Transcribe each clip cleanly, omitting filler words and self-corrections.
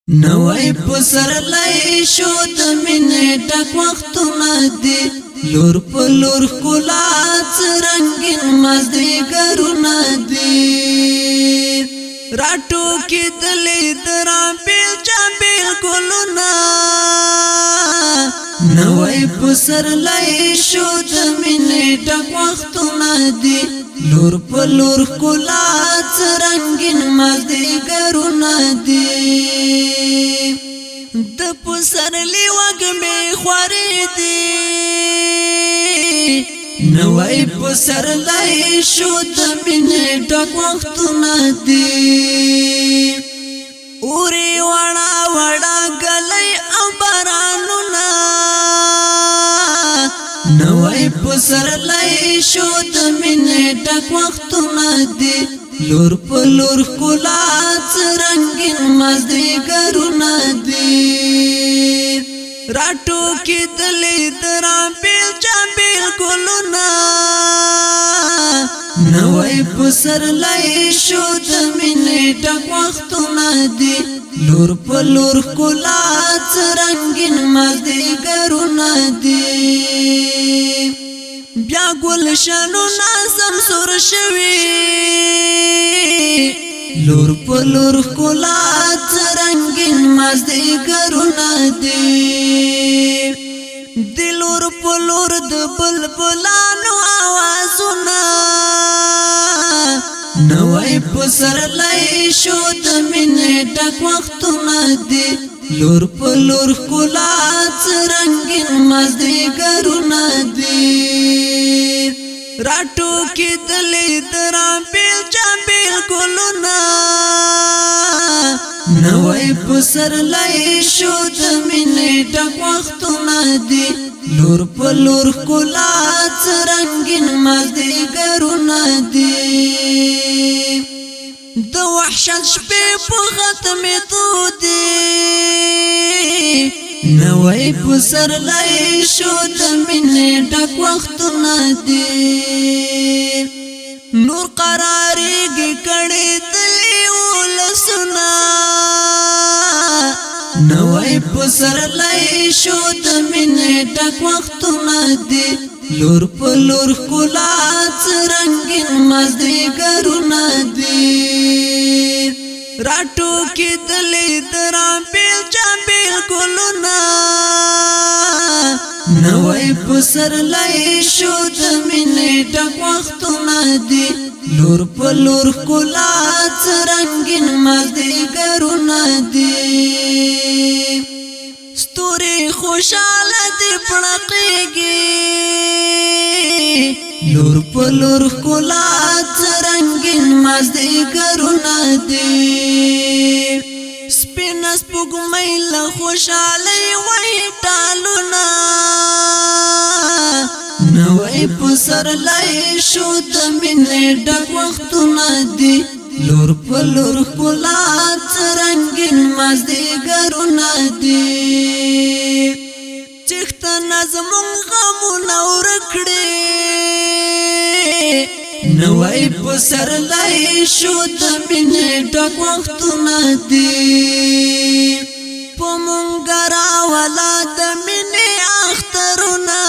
نوای پسرلی شو د مینې ډک وختونه دي لور په لور ښکلا څرنګین مازدیګرونه دي راټوکېدلې د رابیل چابیل ګلونه نوای پسرلی شو د مینې ډک وختونه دي لور په لور ښکلا څرنګین مازدیګرونه دي د پسرلی وږمې خوارې دي نوای پسرلی شو د مینې ډک وختونه دي اورې وړه وړه ګلۍ او بارانونه نوای پسرلی شو د مینې ډک وختونه دي لور په لور ښکلا څرنګین مازدیګرونه دي راټوکېدلې د رابیل چابیل ګلونه نوای پسرلی شو د مینې ډک وختونه دي لور په لور ښکلا څرنګین مازدیګرونه دي بیا ګلشنونه سمسور شوي لور په لور ښکلا څرنګین مازدیګرونه دي د لور په لور د بلبلانو آوازونه نوای پسرلی شو د مینې ډک وختونه دي لور په لور ښکلا څرنګین مازدیګرونه دي راټوکېدلې د رابیل چابیل ګلونه نوای پسرلی شو د مینې ډک وختونه دي لور په لور ښکلا څرنګین مازدیګرونه دي د وحشت شپې په ختمېدو دي نوای پسرلی شو د مینې ډک وختونه دي نور قرارېږي کړې دلې ولسونه نوای پسرلی شو د مینې ډک وختونه دي لور په لور ښکلا څرنګین مازدیګرونه دي راټوکېدلې د رابیل چابیل ګلونه نوای پسرلی شو د مینې ډک وختونه دي لور په لور ښکلا څرنګین مازدیګرونه دي ستوري خوشاله دي پړقېږي لور په لور ښکلا څرنګین مازدیګرونه دي سپینه سپوږمۍ له خوشالۍ وهي ټالونه نوای پسرلی شو د مینې ډک وختونه دي لور په لور ښکلا څرنګین مازدیګرونه دي چښتنه زموږ غمونه ورک کړي نوای پسرلی شو د مینې ډک وختونه دي په مونږ راوله د مینې اخترونه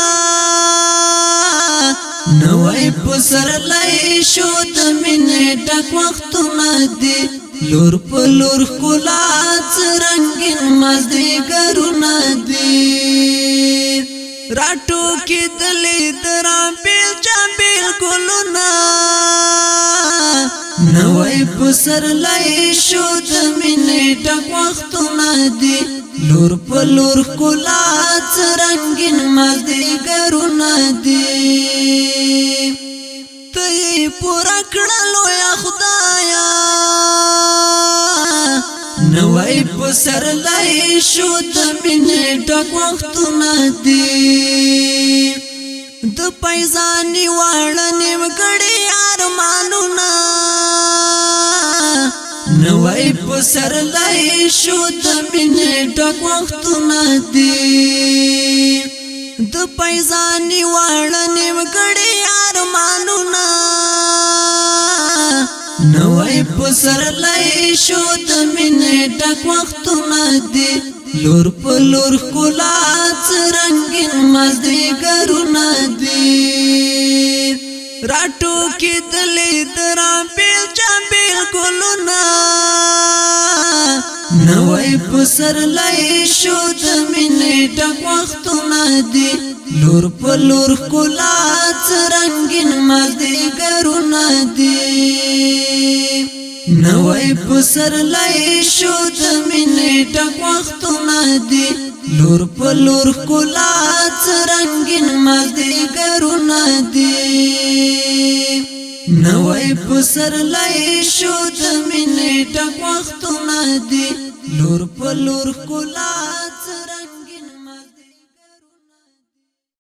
نوای پسرلی شو د مینې ډک وختونه دي لور په لور ښکلا څرنګین مازدیګرونه دي راټوکېدلې د رابیل چابیل ګلونه نوای پسرلی شو د مینې ډک وختونه دي لور په لور ښکلا څرنګین مازدیګرونه دي ته یې پوره کړه لویه خدایه نوای پسرلی شو د مینې ډک وختونه دي د پیزاني واړه نیمګړي ارمانونه نوای پسرلی شو د مینې ډک وختونه دي د پیزاني واړه نیمګړي ارمانونه نوای پسرلی شو د مینې ډک وختونه دي لور په لور ښکلا څرنګین مازدیګرونه دي راټوکېدلې د رابیل چابیل ګلونه نوای پسرلی شو د مینې ډک وختونه دي لور په لور ښکلا څرنګین مازدیګرونه دي نوای پسرلی شو د مینې ډک وختونه دي لور په لور ښکلا څرنګین مازدیګرونه دي نوای پسرلی شو د مینې ډک وختونه دي لور په لور ښکلا